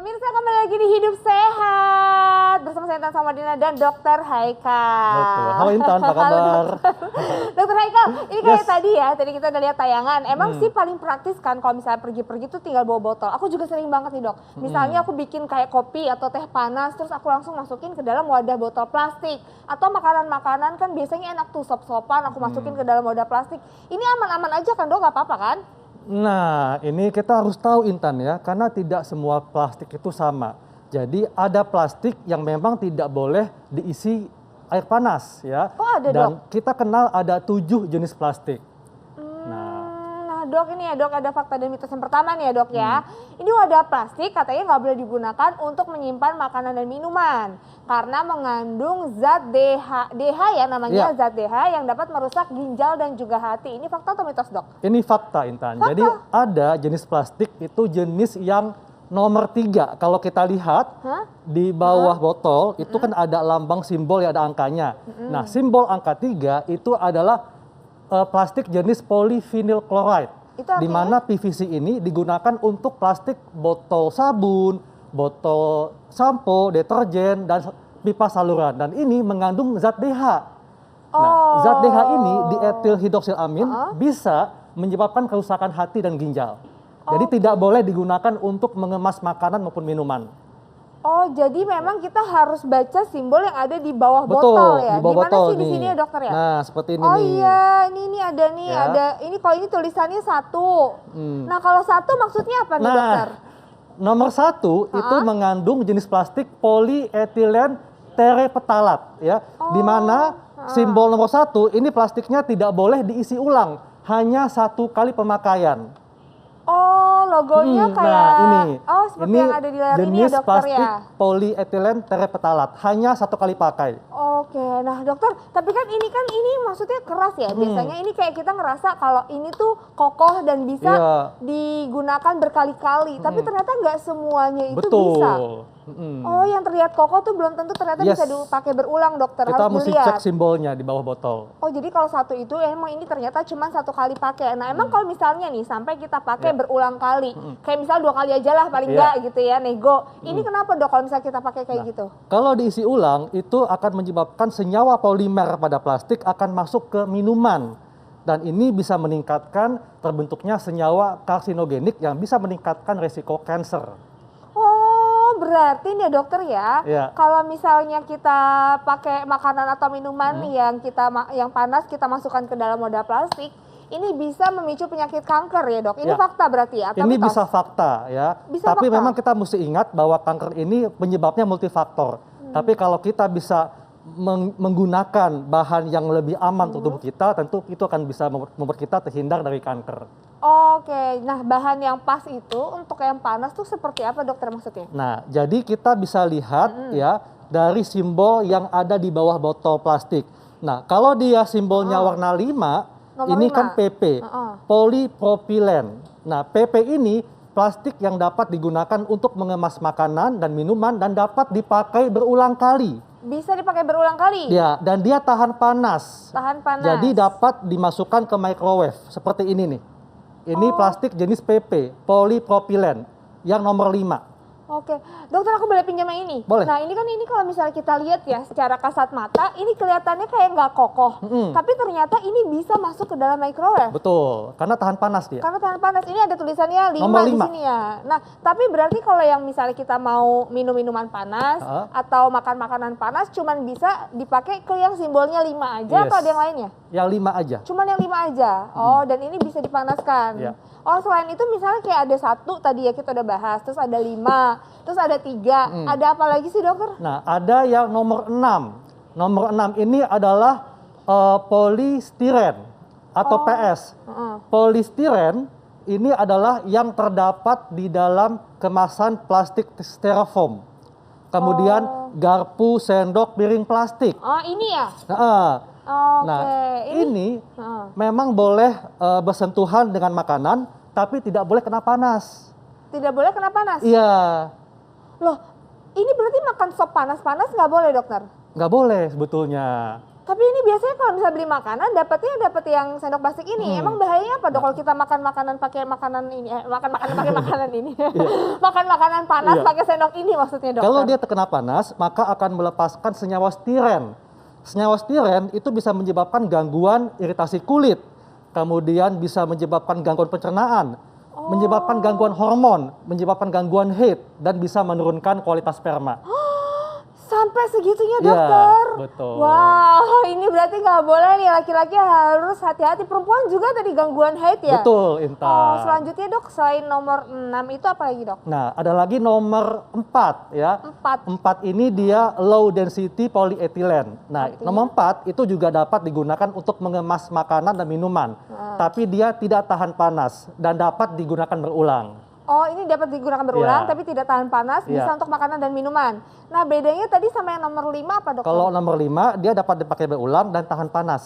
Pemirsa, kembali lagi di Hidup Sehat bersama saya Intan Samadina dan Dokter Haikal. Betul. Halo Intan, apa kabar? Dokter Haikal, ini kayak Yes. tadi kita udah lihat tayangan. Emang sih paling praktis kan kalau misalnya pergi-pergi tuh tinggal bawa botol. Aku juga sering banget nih dok. Misalnya aku bikin kayak kopi atau teh panas, terus aku langsung masukin ke dalam wadah botol plastik. Atau makanan-makanan kan biasanya enak tuh sop-sopan, aku masukin ke dalam wadah plastik. Ini aman-aman aja kan dok, gak apa-apa kan? Nah, ini kita harus tahu Intan ya, karena tidak semua plastik itu sama. Jadi ada plastik yang memang tidak boleh diisi air panas ya. Oh ada Dan dok? kita kenal ada 7 jenis plastik. Nah dok, ini ya dok, ada fakta dan mitos yang pertama nih ya dok ya. Ini wadah plastik katanya nggak boleh digunakan untuk menyimpan makanan dan minuman. Karena mengandung zat DH ya namanya, Iya. zat DH yang dapat merusak ginjal dan juga hati. Ini fakta atau mitos dok? Ini fakta Intan. Fakta. Jadi ada jenis plastik itu jenis yang nomor 3. Kalau kita lihat Hah? di bawah botol itu kan ada lambang simbol ya, ada angkanya. Nah, simbol angka 3 itu adalah plastik jenis polyvinyl chloride. Itu Di artinya? mana PVC ini digunakan untuk plastik botol sabun, botol sampo, deterjen, dan pipa saluran. Dan ini mengandung zat DH. Nah, zat DH ini di etil hidroksilamin bisa menyebabkan kerusakan hati dan ginjal. Jadi tidak boleh digunakan untuk mengemas makanan maupun minuman. Oh, jadi memang kita harus baca simbol yang ada di bawah Betul, botol ya. di bawah Dimana botol sih di nih. sini ya dokter ya? Nah, seperti ini Oh nih. iya, ini ada nih, Ya. ada. Ini kalau ini tulisannya 1. Nah kalau 1 maksudnya apa nih dokter? Nomor 1 itu mengandung jenis plastik polyetilen tereptalat ya. Di mana simbol nomor 1 ini plastiknya tidak boleh diisi ulang, hanya 1 kali pemakaian. Oh, logonya kayak Nah, ini. oh seperti yang ada di layar ini ya jenis dokter plastik ya. polyetilen tereptalat, hanya 1 kali pakai. Oke, nah dokter, tapi kan ini maksudnya keras ya. Biasanya ini kayak kita ngerasa kalau ini tuh kokoh dan bisa Iya. digunakan berkali-kali. Tapi ternyata nggak semuanya itu Betul. bisa. Oh, yang terlihat kokoh tuh belum tentu ternyata Yes. bisa dipakai berulang dokter. Kita Harus mesti dilihat. cek simbolnya di bawah botol. Oh, jadi kalau 1 itu emang ini ternyata cuma 1 kali pakai. Nah, emang kalau misalnya nih sampai kita pakai berulang kali, kayak misal 2 kali aja lah paling Iya. enggak gitu ya, nego. Ini kenapa dok kalau misalnya kita pakai kayak gitu? Kalau diisi ulang, itu akan menyebabkan senyawa polimer pada plastik akan masuk ke minuman. Dan ini bisa meningkatkan terbentuknya senyawa karsinogenik yang bisa meningkatkan resiko kanker. Oh, berarti nih ya dokter ya, Iya. kalau misalnya kita pakai makanan atau minuman yang panas kita masukkan ke dalam wadah plastik, ini bisa memicu penyakit kanker ya dok. Ini Ya. fakta berarti ya? Atau Ini mitos? bisa fakta ya. Bisa Tapi fakta. memang kita mesti ingat bahwa kanker ini penyebabnya multifaktor. Tapi kalau kita bisa menggunakan bahan yang lebih aman untuk tubuh kita, tentu itu akan bisa membuat kita terhindar dari kanker. Oke, nah bahan yang pas itu untuk yang panas tuh seperti apa dokter maksudnya? Nah, jadi kita bisa lihat ya dari simbol yang ada di bawah botol plastik. Nah, kalau dia simbolnya warna 5, Nomor ini 5. kan PP, polipropilen. Nah, PP ini plastik yang dapat digunakan untuk mengemas makanan dan minuman dan dapat dipakai berulang kali. Bisa dipakai berulang kali? Ya, dan dia tahan panas. Tahan panas. Jadi dapat dimasukkan ke microwave seperti ini nih. Ini plastik jenis PP, polipropilen, yang nomor 5. Oke, dokter aku boleh pinjam yang ini? Boleh. Nah ini kalau misalnya kita lihat ya secara kasat mata, ini kelihatannya kayak nggak kokoh. Tapi ternyata ini bisa masuk ke dalam microwave. Betul, karena tahan panas dia. Karena tahan panas, ini ada tulisannya 5 Nomor di 5. sini ya. Nah, tapi berarti kalau yang misalnya kita mau minum minuman panas atau makan makanan panas, cuman bisa dipakai ke yang simbolnya 5 aja atau Yes. ada yang lainnya? Yang 5 aja. Cuman yang 5 aja. Oh, dan ini bisa dipanaskan. Ya. Oh, selain itu misalnya kayak ada 1 tadi ya kita udah bahas, terus ada 5, terus ada 3. Ada apa lagi sih dokter? Nah, ada yang nomor 6. Nomor 6 ini adalah polistiren atau PS. Polistiren ini adalah yang terdapat di dalam kemasan plastik styrofoam. Kemudian garpu, sendok, piring plastik. Oh, ini ya? Nah, Oke. ini memang boleh bersentuhan dengan makanan, tapi tidak boleh kena panas. Tidak boleh kena panas? Iya, Loh, ini berarti makan sop panas-panas nggak boleh dokter? nggak boleh sebetulnya. Tapi ini biasanya kalau misalnya beli makanan dapat yang sendok plastik ini. Emang bahayanya apa dok kalau kita makan makanan pakai makanan ini? Makan makanan pakai makanan ini. Makan makanan panas pakai sendok ini maksudnya dokter. Kalau dia terkena panas, maka akan melepaskan senyawa stiren. Senyawa stiren itu bisa menyebabkan gangguan iritasi kulit, kemudian bisa menyebabkan gangguan pencernaan, menyebabkan gangguan hormon, menyebabkan gangguan heat, dan bisa menurunkan kualitas sperma. Sampai segitunya dokter. Iya, betul. Wow, ini berarti nggak boleh nih, laki-laki harus hati-hati. Perempuan juga tadi gangguan haid ya? Betul, Intan. Oh, selanjutnya dok, selain nomor 6 itu apa lagi dok? Nah, ada lagi nomor 4 ya. 4 ini dia low density polyethylene. Nah, Artinya? nomor 4 itu juga dapat digunakan untuk mengemas makanan dan minuman. Tapi dia tidak tahan panas dan dapat digunakan berulang. Oh, ini dapat digunakan berulang, Iya. tapi tidak tahan panas, Iya. bisa untuk makanan dan minuman. Nah, bedanya tadi sama yang nomor 5 apa dokter? Kalau nomor 5 dia dapat dipakai berulang dan tahan panas.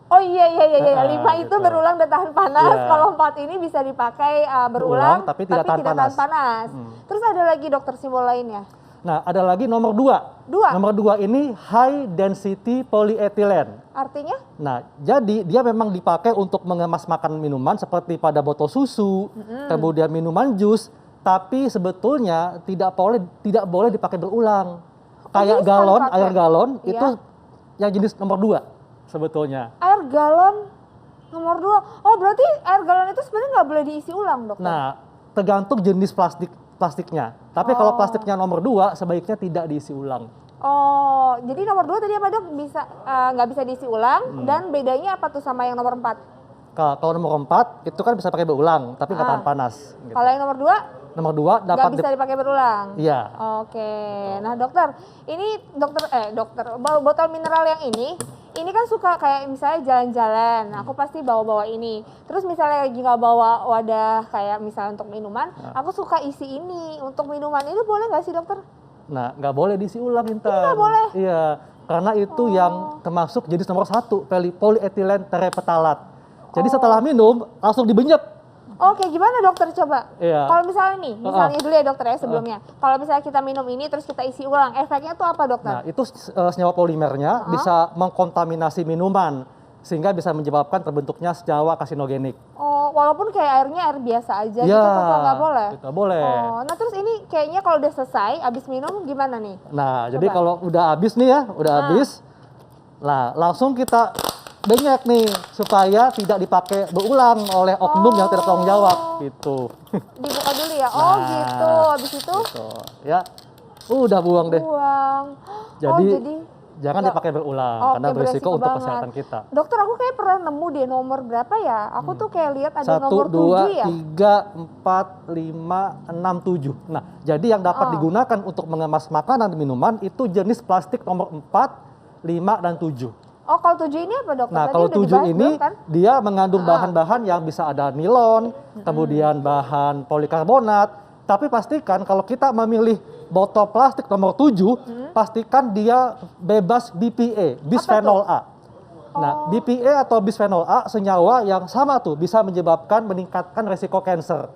Oh iya. 5 itu gitu. berulang dan tahan panas. Iya. Kalau 4 ini bisa dipakai berulang, tapi tidak tahan panas. Terus ada lagi dokter simbol lainnya? Nah, ada lagi nomor 2. Nomor 2 ini high density polyethylene. Artinya? Nah, jadi dia memang dipakai untuk mengemas makanan minuman seperti pada botol susu, kemudian minuman jus, tapi sebetulnya tidak boleh dipakai berulang. Kayak jadi galon, sekali pakai? air galon Iya. itu yang jenis nomor 2 sebetulnya. Air galon nomor 2. Oh, berarti air galon itu sebenarnya nggak boleh diisi ulang, dokter? Nah, tergantung jenis plastiknya. Tapi kalau plastiknya nomor 2 sebaiknya tidak diisi ulang. Oh, jadi nomor 2 tadi apa dok? Bisa nggak bisa diisi ulang, dan bedanya apa tuh sama yang nomor 4? Kalau nomor 4 itu kan bisa pakai berulang, tapi nggak tahan panas. Gitu. Kalau yang nomor 2? Nomor 2 Nggak dapat bisa dipakai berulang? Iya. Oke, nah dokter, ini botol mineral yang ini kan suka kayak misalnya jalan-jalan, aku pasti bawa-bawa ini. Terus misalnya lagi nggak bawa wadah kayak misalnya untuk minuman, aku suka isi ini untuk minuman. Itu boleh nggak sih dokter? Nah, nggak boleh diisi ulang, Intan. nggak boleh? Iya, karena itu yang termasuk jenis nomor 1, polyethylene terephthalate. Jadi setelah minum, langsung dibenyek. Oke, gimana dokter coba? Iya. Kalau misalnya nih, misalnya dulu ya dokter ya sebelumnya. Kalau misalnya kita minum ini terus kita isi ulang, efeknya tuh apa dokter? Nah, itu senyawa polimernya bisa mengkontaminasi minuman, sehingga bisa menyebabkan terbentuknya senyawa karsinogenik. Oh, walaupun kayak airnya air biasa aja Iya, gitu tetap nggak boleh? Tidak boleh. Oh, nah terus ini kayaknya kalau udah selesai, abis minum gimana nih? Nah, jadi kalau udah habis nih ya, udah habis, nah langsung kita benyek nih supaya tidak dipakai berulang oleh oknum yang tidak tanggung jawab gitu. Dibuka dulu ya? Oh Nah, gitu, abis itu Gitu, ya, udah buang deh. buang. Jadi, oh, jadi jangan nggak- dipakai berulang Oke, karena berisiko untuk banget. kesehatan kita. Dokter, aku kayak pernah nemu deh nomor berapa ya? Aku tuh kayak lihat ada 1, nomor 2, 7 ya? 3, 4, 5, 6, 7. Nah, jadi yang dapat digunakan untuk mengemas makanan dan minuman itu jenis plastik nomor 4, 5, dan 7. Oh, kalau 7 ini apa dokter? Nah, Tadi kalau udah 7 dibahas ini belum, kan? dia mengandung bahan-bahan yang bisa ada nilon, kemudian bahan polikarbonat. Tapi pastikan kalau kita memilih botol plastik nomor 7, pastikan dia bebas BPA, bisphenol A. Nah, BPA atau bisphenol A senyawa yang sama tuh bisa menyebabkan meningkatkan resiko kanker.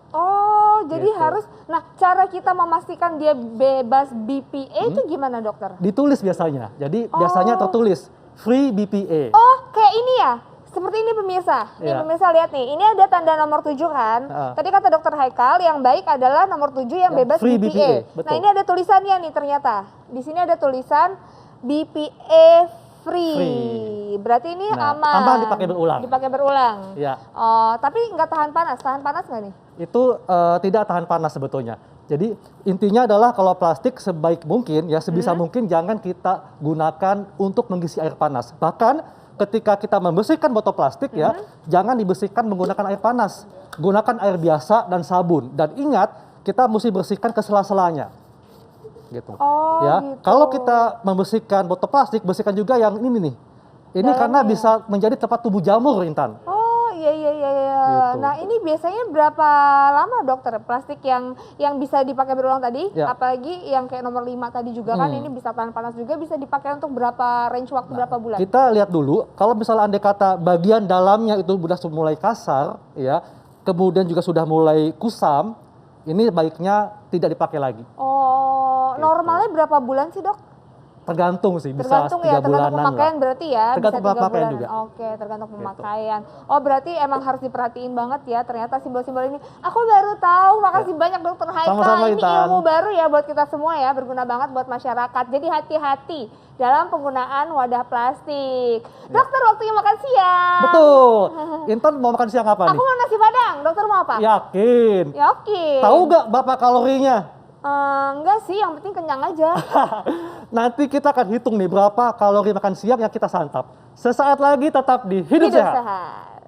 Oh, jadi Gitu. harus. Nah, cara kita memastikan dia bebas BPA itu gimana dokter? Ditulis biasanya. Jadi biasanya tertulis free BPA. Oh, kayak ini ya? Seperti ini pemirsa. Nih Iya. pemirsa lihat nih, ini ada tanda nomor 7 kan? Tadi kata dokter Haikal, yang baik adalah nomor 7 yang bebas free BPA. BPA, betul. Nah, ini ada tulisannya nih ternyata. Di sini ada tulisan BPA free. Berarti ini Nah, aman. aman dipakai berulang. Dipakai berulang. Ya, Oh, tapi nggak tahan panas. Tahan panas nggak nih? itu tidak tahan panas sebetulnya. Jadi intinya adalah kalau plastik sebaik mungkin ya sebisa mungkin jangan kita gunakan untuk mengisi air panas. Bahkan ketika kita membersihkan botol plastik ya, jangan dibersihkan menggunakan air panas. Gunakan air biasa dan sabun. Dan ingat, kita mesti bersihkan ke sela-selanya. Gitu. Oh, Ya, gitu. kalau kita membersihkan botol plastik, bersihkan juga yang ini nih. Ini karena bisa menjadi tempat tumbuh jamur, Intan. Oh, iya. Gitu. Nah, ini biasanya berapa lama dokter plastik yang bisa dipakai berulang tadi? Ya. Apalagi yang kayak nomor 5 tadi juga kan ini bisa tahan panas juga, bisa dipakai untuk berapa range waktu berapa bulan? Kita lihat dulu, kalau misalnya andai kata bagian dalamnya itu sudah mulai kasar, ya, kemudian juga sudah mulai kusam, ini baiknya tidak dipakai lagi. Oh, normalnya berapa bulan sih dok? tergantung sih, bisa Tergantung 3 ya, tergantung bulanan pemakaian lah. berarti ya, Tergantung bisa 3 pemakaian bulanan. juga. Oke, tergantung pemakaian. Oh, berarti emang harus diperhatiin banget ya ternyata simbol-simbol ini. Aku baru tahu, makasih banyak Dokter Haika. Sama-sama, Ini Intan. ilmu baru ya buat kita semua ya, berguna banget buat masyarakat. Jadi hati-hati dalam penggunaan wadah plastik. Dokter, waktunya makan siang. Betul. Intan mau makan siang apa Aku nih? mau nasi padang, dokter mau apa? Yakin. Yakin. Tahu nggak berapa kalorinya? Enggak sih, yang penting kenyang aja. Nanti kita akan hitung nih berapa kalori makan siang yang kita santap. Sesaat lagi tetap di Hidup Hidup Sehat. sehat.